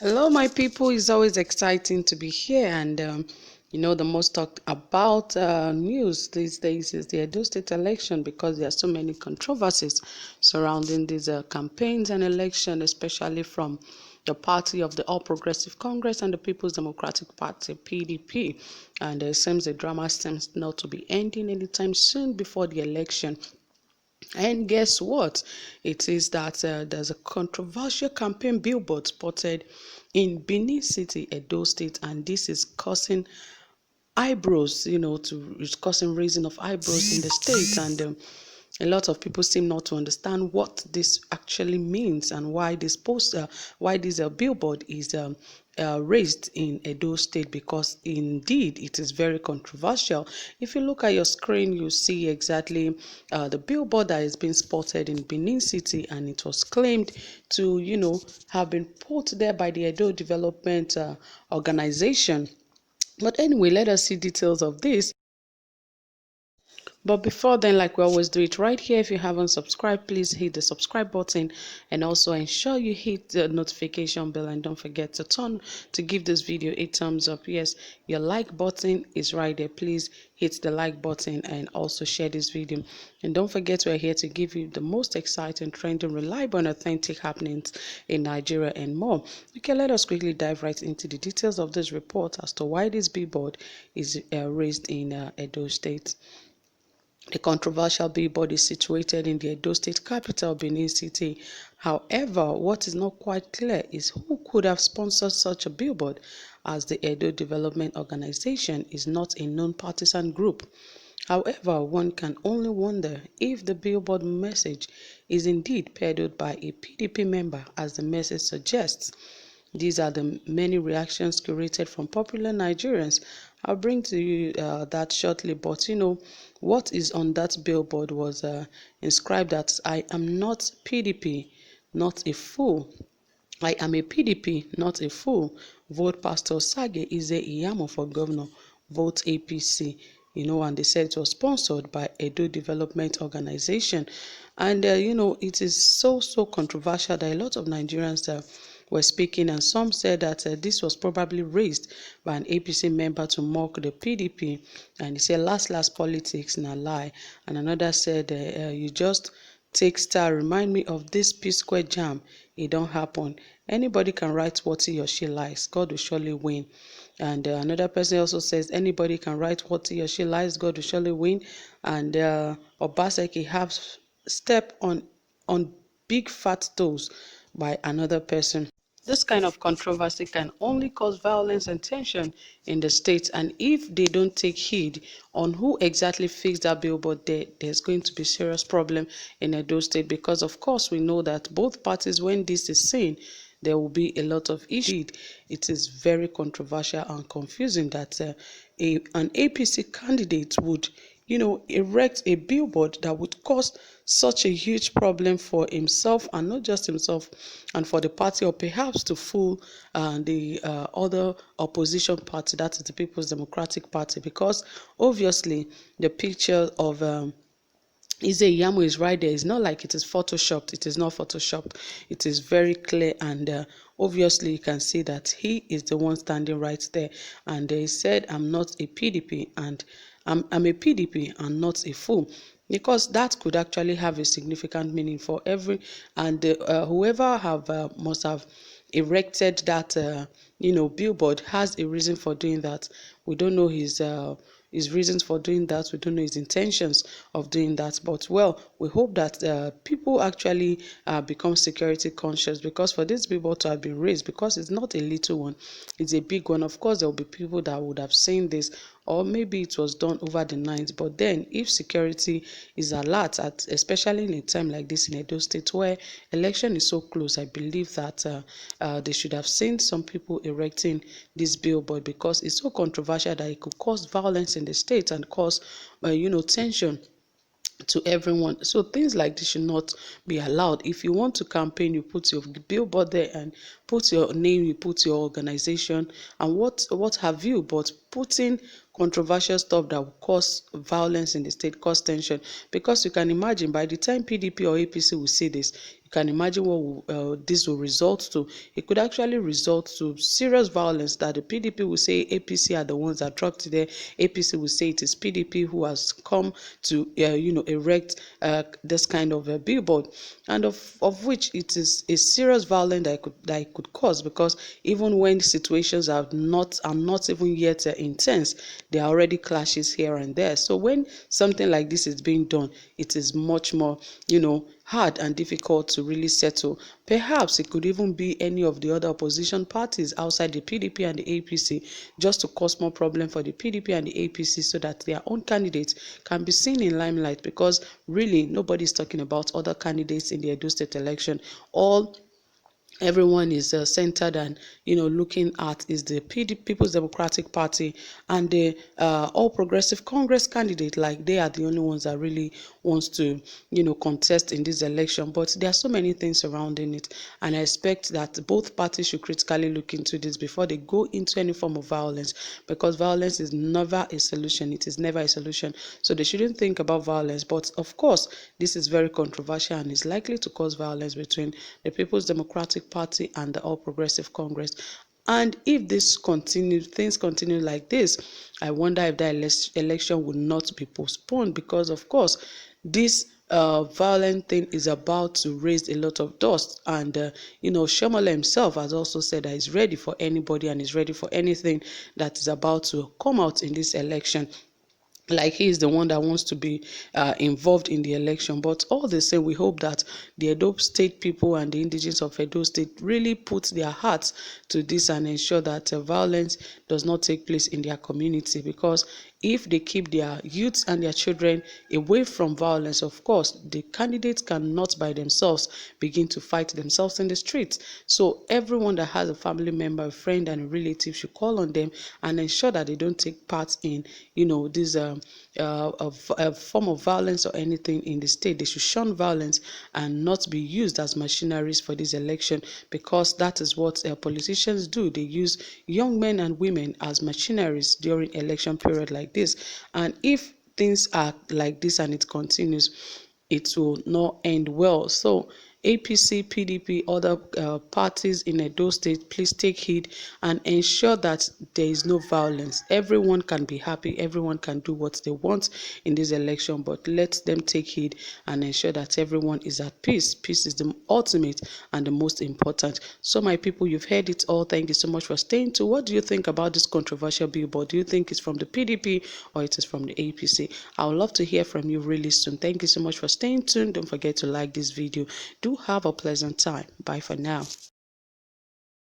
Hello, my people. It's always exciting to be here. And, the most talked about news these days is the Edo State election because there are so many controversies surrounding these campaigns and election, especially from the party of the All Progressive Congress and the People's Democratic Party, PDP. And it seems the drama seems not to be ending anytime soon before the election. And guess what? It is that there's a controversial campaign billboard spotted in Benin City, Edo State, and this is causing eyebrows, it's causing raising of eyebrows in the state. And a lot of people seem not to understand what this actually means and why this poster, why this billboard is raised in Edo State, because indeed it is very controversial. If you look at your screen, you see exactly the billboard that has been spotted in Benin City, and it was claimed to, have been put there by the Edo Development Organization. But anyway, let us see details of this. But before then, like we always do it right here, if you haven't subscribed, please hit the subscribe button and also ensure you hit the notification bell, and don't forget to give this video a thumbs up. Yes, your like button is right there. Please hit the like button and also share this video. And don't forget, we're here to give you the most exciting, trending, reliable and authentic happenings in Nigeria and more. Okay, let us quickly dive right into the details of this report as to why this billboard is raised in Edo State. The controversial billboard is situated in the Edo State capital, Benin City. However, what is not quite clear is who could have sponsored such a billboard, as the Edo Development Organization is not a non-partisan group. However, one can only wonder if the billboard message is indeed peddled by a PDP member, as the message suggests. These are the many reactions curated from popular Nigerians. I'll bring to you that shortly, but what is on that billboard was inscribed that I am not PDP, not a fool. I am a PDP, not a fool. Vote Pastor Sage Iyamu for governor. Vote APC. And they said it was sponsored by Edo Development Organization. And, it is so controversial that a lot of Nigerians were speaking, and some said that this was probably raised by an APC member to mock the PDP. And he said, last politics na lie. And another said, you just take star, remind me of this P-Square jam. It don't happen. Anybody can write what he or she likes. God will surely win. And another person also says anybody can write what he or she likes. God will surely win. And Obaseki have step on big fat toes by another person. This kind of controversy can only cause violence and tension in the state, and if they don't take heed on who exactly fixed that billboard, there's going to be serious problem in Edo State, because of course we know that both parties, when this is seen, there will be a lot of issues. It is very controversial and confusing that an APC candidate would erect a billboard that would cause such a huge problem for himself, and not just himself, and for the party, or perhaps to fool the other opposition party, that is the People's Democratic Party, because obviously the picture of Iyamu is right there. It's not like it is photoshopped. It is not photoshopped. It is very clear, and obviously you can see that he is the one standing right there. And they said, I'm not a PDP, and I'm a PDP and not a fool, because that could actually have a significant meaning for every, and whoever must have erected that billboard has a reason for doing that. We don't know his reasons for doing that. We don't know his intentions of doing that. But well, we hope that people actually become security conscious, because for this billboard to have been raised, because it's not a little one, it's a big one. Of course, there will be people that would have seen this, or maybe it was done over the night. But then, if security is alert, especially in a time like this in Edo State where election is so close, I believe that they should have seen some people erecting this billboard, because it's so controversial that it could cause violence in the state and cause tension to everyone. So things like this should not be allowed. If you want to campaign, you put your billboard there and put your name, you put your organization and what have you. But putting controversial stuff that will cause violence in the state, cause tension. Because you can imagine, by the time PDP or APC will see this, you can imagine what this will result to. It could actually result to serious violence, that the PDP will say APC are the ones that dropped it there. APC will say it is PDP who has come to, erect this kind of a billboard, and of which it is a serious violence that it could cause. Because even when situations are not even yet intense, there are already clashes here and there. So when something like this is being done, it is much more, hard and difficult to really settle. Perhaps it could even be any of the other opposition parties outside the PDP and the APC, just to cause more problem for the PDP and the APC, so that their own candidates can be seen in limelight. Because really nobody is talking about other candidates in the Edo State election. Everyone is centered and looking at is the People's Democratic Party and the All Progressive Congress candidate. Like, they are the only ones that really wants to contest in this election. But there are so many things surrounding it, and I expect that both parties should critically look into this before they go into any form of violence, because violence is never a solution. It is never a solution. So they shouldn't think about violence. But of course, this is very controversial and is likely to cause violence between the People's Democratic Party and the All Progressive Congress. And if things continue like this, I wonder if that election would not be postponed, because of course this violent thing is about to raise a lot of dust. And Shemola himself has also said that he's ready for anybody and is ready for anything that is about to come out in this election. Like, he is the one that wants to be involved in the election. But all the same, we hope that the Edo State people and the indigenes of Edo State really put their hearts to this and ensure that violence does not take place in their community. Because if they keep their youths and their children away from violence, of course, the candidates cannot by themselves begin to fight themselves in the streets. So everyone that has a family member, a friend, and a relative should call on them and ensure that they don't take part in, this a form of violence or anything in the state. They should shun violence and not be used as machineries for this election, because that is what politicians do. They use young men and women as machineries during election period like this. And if things are like this and it continues, it will not end well. So APC, PDP, other parties in Edo State, please take heed and ensure that there is no violence. Everyone can be happy, everyone can do what they want in this election, but let them take heed and ensure that everyone is at peace. Peace is the ultimate and the most important. So my people, you've heard it all. Thank you so much for staying tuned. What do you think about this controversial billboard? Do you think it's from the PDP or it is from the APC? I would love to hear from you really soon. Thank you so much for staying tuned. Don't forget to like this video. Do have a pleasant time. Bye for now.